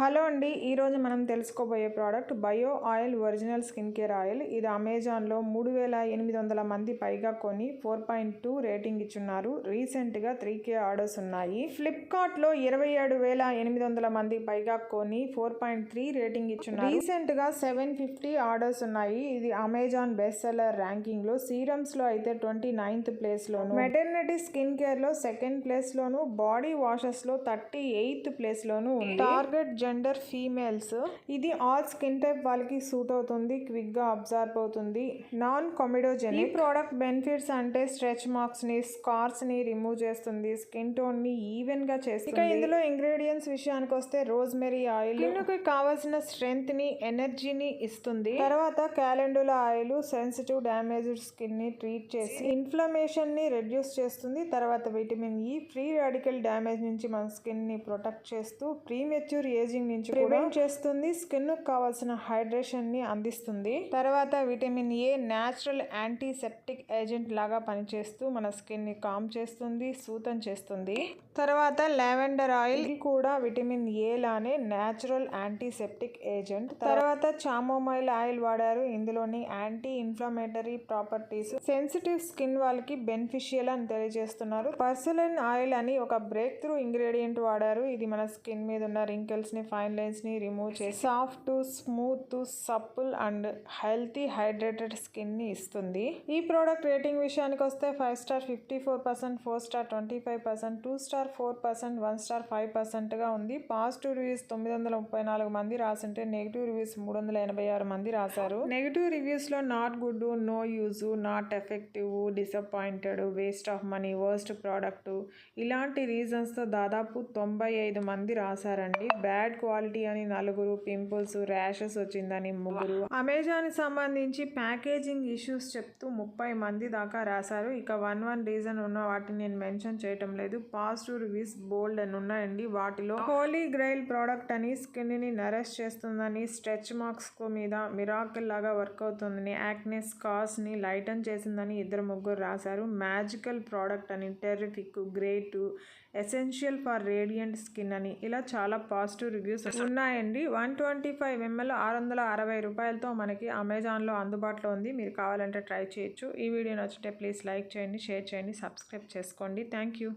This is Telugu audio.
హలో అండి, ఈరోజు మనం తెలుసుకోబోయే product bio oil original skin care oil. ఇది అమెజాన్లో 3800 మంది పైగా కొని 4.2 రేటింగ్ ఇచ్చున్నారు. రీసెంట్గా 3K ఆర్డర్స్ ఉన్నాయి. ఫ్లిప్కార్ట్లో 27,800 మంది పైగా కొని 4.3 రేటింగ్ ఇచ్చున్నారు. రీసెంట్గా 750 ఆర్డర్స్ ఉన్నాయి. ఇది అమెజాన్ బెస్ట్ సెల్లర్ ర్యాంకింగ్లో. సీరమ్స్లో అయితే 29th ప్లేస్లోను, మెటర్నిటీ స్కిన్ కేర్లో 2nd ప్లేస్లోను, బాడీ వాషెస్లో 38th ప్లేస్లోను ఉంది. Target gender females. ఇది ఆల్ స్కిన్ టైప్ వాళ్ళకి సూట్ అవుతుంది, క్విక్ గా అబ్జర్వ్ అవుతుంది, నాన్ కొమిడోజెనిక్. ఈ ప్రోడక్ట్ బెనిఫిట్స్ అంటే స్ట్రెచ్ మార్క్స్ ని, స్కార్స్ ని రిమూవ్ చేస్తుంది, స్కిన్ టోన్ ని ఈవెన్ గా చేస్తుంది. ఇక ఇందులో ఇంగ్రీడియంట్స్ విషయానికి వస్తే రోజ్మెరీ ఆయిల్ స్కిన్ కి కావాల్సిన స్ట్రెంగ్త్ ని, ఎనర్జీని ఇస్తుంది. తర్వాత calendula oil sensitive damaged skin ని ట్రీట్ చేసి ఇన్ఫ్లమేషన్ ని రెడ్యూస్ చేస్తుంది. తర్వాత vitamin E free radical damage నుంచి మన స్కిన్ ని ప్రొటెక్ట్ చేస్తూ ప్రీమెచ్యూర్ ఏజింగ్ నుంచి ప్రివెంట్ చేస్తుంది. స్కిన్ కు కావాల్సిన హైడ్రేషన్ ని అందిస్తుంది. తర్వాత vitamin a natural antiseptic agent లాగా పనిచేస్తూ మన స్కిన్ ని కామ్ చేస్తుంది, సూతం చేస్తుంది. తర్వాత లావెండర్ ఆయిల్ కూడా విటమిన్ ఏ లానే న్యాచురల్ యాంటీసెప్టిక్ ఏజెంట్. తర్వాత చామోమైల్ ఆయిల్ వాడారు. ఇందులోని anti inflammatory properties sensitive skin వాళ్ళకి బెనిఫిషియల్ అని తెలియజేస్తున్నారు. పర్సలిన్ ఆయిల్ అని ఒక బ్రేక్ త్రూ ఇంగ్రీడియంట్ వాడారు. ఇది మన స్కిన్ మీద ఉన్న రింకిల్స్ ని, ఫైన్ లైన్స్ ని రిమూవ్ చేసి soft, smooth, సప్పుల్ and healthy hydrated skin ని ఇస్తుంది. ఈ ప్రోడక్ట్ రేటింగ్ విషయానికి వస్తే 5 స్టార్ 54%, 4 స్టార్ 25%, 2 స్టార్ 4%, 1 స్టార్ 5% గా ఉంది. పాజిటివ్ రివ్యూస్ 934 మంది రాసింటే నెగిటివ్ రివ్యూస్ 386 మంది రాశారు. నెగిటివ్ రివ్యూస్ లో not good, no use, not effective, disappointed, waste of money, worst product ఇలాంటి రీజన్స్ తో దాదాపు 95 మంది రాశారండి. బ్యాడ్ క్వాలిటీ అని 4, పింపుల్స్, ర్యాషెస్ వచ్చిందని 3, అమెజాన్ సంబంధించి ప్యాకేజింగ్ ఇష్యూస్ చెప్తూ 30 మంది దాకా రాశారు. ఇక 1 రీజన్ ఉన్న వాటిని నేను మెన్షన్ చేయటం లేదు. పాజిటివ్ రివ్యూస్ బోల్డ్ అని ఉన్నాయండి. వాటిలో హోలీ గ్రైల్ ప్రోడక్ట్ అని, స్కిన్ ని నరిష్ చేస్తుందని, స్ట్రెచ్ మార్క్స్ మీద మిరాకిల్ లాగా వర్క్ అవుతుందని, యాక్నే స్కార్స్ ని లైటన్ చేసిందని 2-3 రాశారు. మ్యాజికల్ ప్రోడక్ట్ అని, terrific, great, essential for radiant skin అని ఇలా చాలా పాజిటివ్ రివ్యూస్ ఉన్నాయండి. 125 ml 660 రూపాయలతో మనకి అమెజాన్లో అందుబాటులో ఉంది. మీరు కావాలంటే ట్రై చేయొచ్చు. ఈ వీడియో నచ్చితే ప్లీజ్ లైక్ చేయండి, షేర్ చేయండి, సబ్స్క్రైబ్ చేసుకోండి. Thank you.